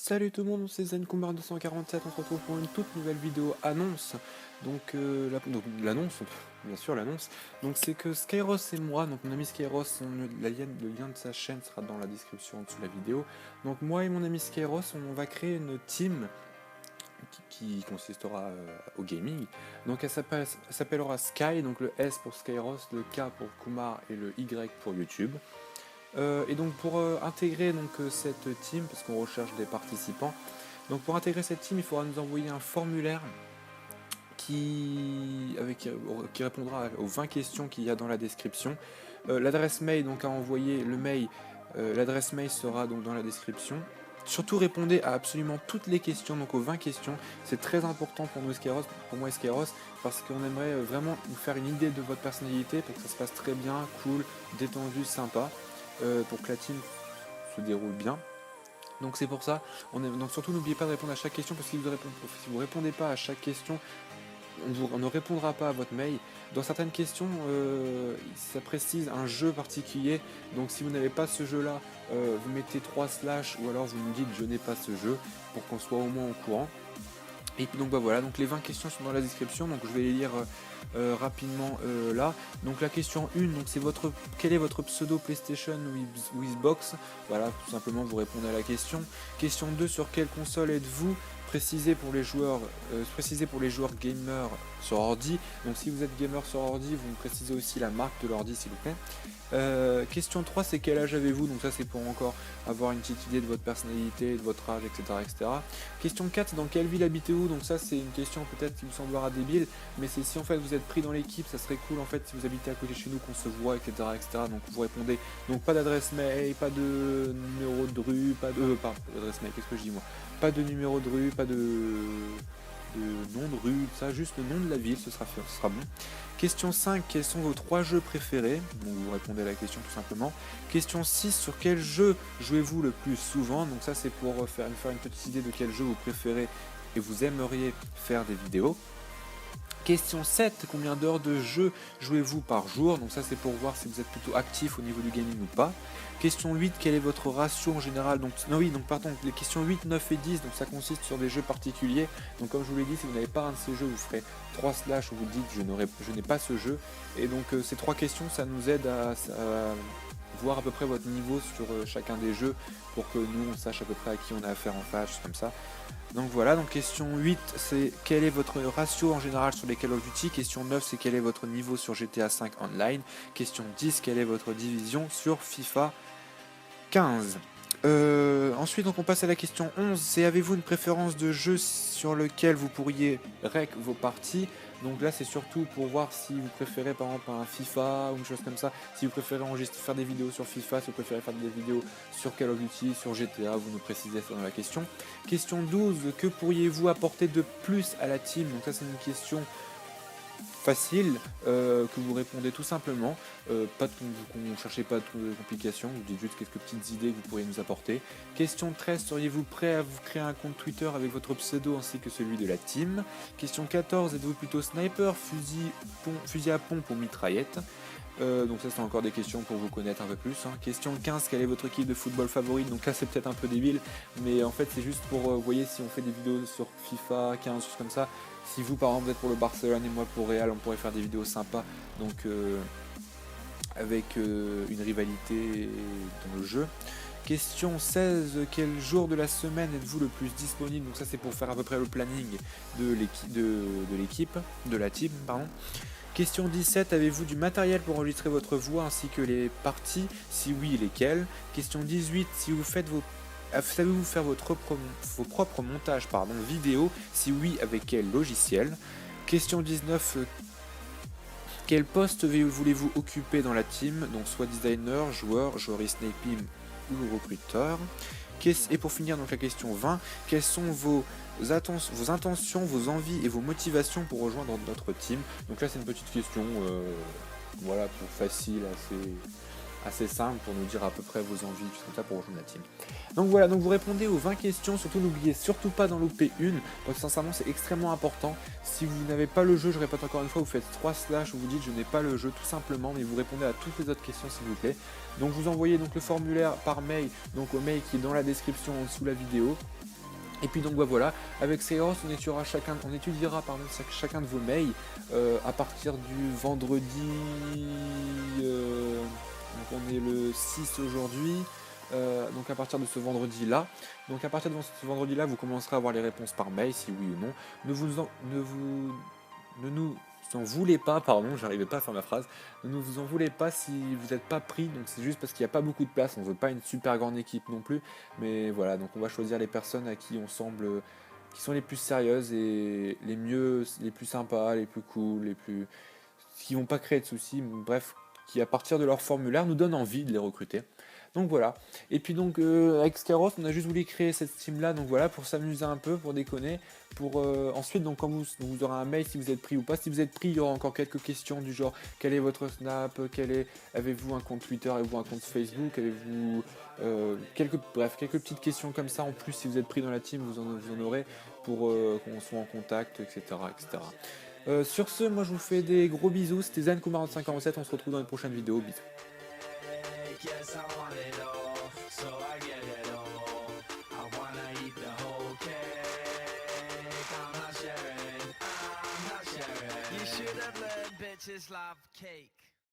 Salut tout le monde, c'est ZenCombar247, on se retrouve pour une toute nouvelle vidéo annonce. Donc l'annonce, bien sûr l'annonce. Donc c'est que Skyros et moi, donc mon ami Skyros, le lien de sa chaîne sera dans la description en dessous de la vidéo. Donc moi et mon ami Skyros, on va créer une team qui consistera au gaming. Donc elle s'appellera Sky, donc le S pour Skyros, le K pour Kumar et le Y pour YouTube. Et donc pour intégrer cette team, parce qu'on recherche des participants, donc pour intégrer cette team, il faudra nous envoyer un formulaire qui répondra aux 20 questions qu'il y a dans la description. L'adresse mail donc à envoyer, l'adresse mail sera donc dans la description. Surtout répondez à absolument toutes les questions, donc aux 20 questions. C'est très important pour nous Skyros, pour moi Skyros, parce qu'on aimerait vraiment vous faire une idée de votre personnalité pour que ça se passe très bien, cool, détendu, sympa. Pour que la team se déroule bien. Donc c'est pour ça, donc surtout n'oubliez pas de répondre à chaque question, parce que si vous ne répondez pas à chaque question, on ne répondra pas à votre mail. Dans certaines questions, ça précise un jeu particulier, donc si vous n'avez pas ce jeu là, vous mettez 3 slash, ou alors vous nous dites je n'ai pas ce jeu, pour qu'on soit au moins au courant. Et donc bah voilà, donc les 20 questions sont dans la description, donc je vais les lire rapidement là. Donc la question 1, donc c'est quel est votre pseudo PlayStation ou Xbox? Voilà, tout simplement vous répondez à la question. Question 2, sur quelle console êtes-vous? Précisez pour les joueurs gamers sur ordi. Donc si vous êtes gamer sur ordi, vous me précisez aussi la marque de l'ordi s'il vous plaît. Question 3, c'est quel âge avez-vous? Donc ça c'est pour encore avoir une petite idée de votre personnalité, de votre âge, etc. Question 4, dans quelle ville habitez-vous? Donc ça c'est une question peut-être qui vous semblera débile, mais c'est si en fait vous êtes pris dans l'équipe, ça serait cool en fait si vous habitez à côté de chez nous, qu'on se voit, etc. Donc vous répondez, donc pas d'adresse mail, pas de numéro de rue, pas d'adresse mail, qu'est-ce que je dis moi? Pas de numéro de rue, pas de nom de rue, ça, juste le nom de la ville, ce sera bon. Question 5, quels sont vos 3 jeux préférés? Donc vous répondez à la question tout simplement. Question 6, sur quel jeu jouez-vous le plus souvent? Donc ça c'est pour faire une petite idée de quel jeu vous préférez et vous aimeriez faire des vidéos. Question 7, combien d'heures de jeu jouez-vous par jour? Donc ça c'est pour voir si vous êtes plutôt actif au niveau du gaming ou pas. Question 8, quel est votre ratio en général? Donc pardon, les questions 8, 9 et 10, donc ça consiste sur des jeux particuliers. Donc comme je vous l'ai dit, si vous n'avez pas un de ces jeux, vous ferez 3 slash où vous dites je n'ai pas ce jeu. Et donc ces 3 questions, ça nous aide à voir à peu près votre niveau sur chacun des jeux pour que nous on sache à peu près à qui on a affaire en face, comme ça. Donc voilà, donc question 8 c'est quel est votre ratio en général sur les Call of Duty. Question 9 c'est quel est votre niveau sur GTA 5 Online. Question 10 quelle est votre division sur FIFA 15. Ensuite donc on passe à la question 11, c'est avez-vous une préférence de jeu sur lequel vous pourriez rec vos parties? Donc là c'est surtout pour voir si vous préférez par exemple un FIFA ou une chose comme ça, si vous préférez faire des vidéos sur FIFA, si vous préférez faire des vidéos sur Call of Duty, sur GTA, vous nous précisez ça dans la question. Question 12, que pourriez-vous apporter de plus à la team? Donc ça c'est une question facile que vous répondez tout simplement, vous cherchez pas de complications, vous dites juste quelques petites idées que vous pourriez nous apporter. Question 13, seriez-vous prêt à vous créer un compte Twitter avec votre pseudo ainsi que celui de la team? Question 14, êtes-vous plutôt sniper, fusil à pompe ou mitraillette? Donc ça c'est encore des questions pour vous connaître un peu plus. Question 15, quelle est votre équipe de football favorite? Donc là c'est peut-être un peu débile, mais en fait c'est juste pour vous voyez si on fait des vidéos sur FIFA 15, choses comme ça. Si vous par exemple vous êtes pour le Barcelone et moi pour Real, on pourrait faire des vidéos sympas, donc avec une rivalité dans le jeu. Question 16, quel jour de la semaine êtes-vous le plus disponible? Donc ça c'est pour faire à peu près le planning de la team, pardon. Question 17, avez-vous du matériel pour enregistrer votre voix ainsi que les parties? Si oui, lesquelles? Question 18, si vous faites savez-vous faire vos propres montages vidéo? Si oui, avec quel logiciel? Question 19, quel poste voulez-vous occuper dans la team? Donc soit designer, joueur sniping ou recruteur. Et pour finir donc la question 20, quelles sont vos intentions, vos envies et vos motivations pour rejoindre notre team? Donc là c'est une petite question voilà, pour facile, assez simple pour nous dire à peu près vos envies, tout comme ça pour rejoindre la team. Donc voilà, donc vous répondez aux 20 questions, surtout n'oubliez surtout pas d'en louper une, parce que sincèrement c'est extrêmement important. Si vous n'avez pas le jeu, je répète encore une fois, vous faites 3 slash, vous dites je n'ai pas le jeu tout simplement, mais vous répondez à toutes les autres questions s'il vous plaît. Donc vous envoyez donc le formulaire par mail, donc au mail qui est dans la description en dessous de la vidéo. Et puis donc bah, voilà, avec Seos, on étudiera chacun de vos mails à partir du vendredi. Donc on est le 6 aujourd'hui. Donc à partir de ce vendredi-là. Donc à partir de ce vendredi-là, vous commencerez à avoir les réponses par mail, si oui ou non. Ne nous en voulez pas, pardon, j'arrivais pas à faire ma phrase. Ne vous en voulez pas si vous n'êtes pas pris, donc c'est juste parce qu'il n'y a pas beaucoup de place, on veut pas une super grande équipe non plus. Mais voilà, donc on va choisir les personnes à qui on semble qui sont les plus sérieuses et les mieux, les plus sympas, les plus cool, les plus qui vont pas créer de soucis, bref, qui à partir de leur formulaire nous donnent envie de les recruter. Donc voilà. Et puis donc avec Scaros, on a juste voulu créer cette team là, donc voilà, pour s'amuser un peu, pour déconner, pour ensuite donc quand vous aurez un mail si vous êtes pris ou pas. Si vous êtes pris, il y aura encore quelques questions du genre quel est votre Snap, avez-vous un compte Twitter, avez-vous un compte Facebook, avez-vous quelques petites questions comme ça en plus. Si vous êtes pris dans la team, vous en aurez pour qu'on soit en contact, etc. etc. Sur ce, moi je vous fais des gros bisous, c'était ZenKoumar4547, on se retrouve dans une prochaine vidéo, bisous. Yes, I want it all, so I get it all. I wanna eat the whole cake. I'm not sharing. You should have learned bitches love cake.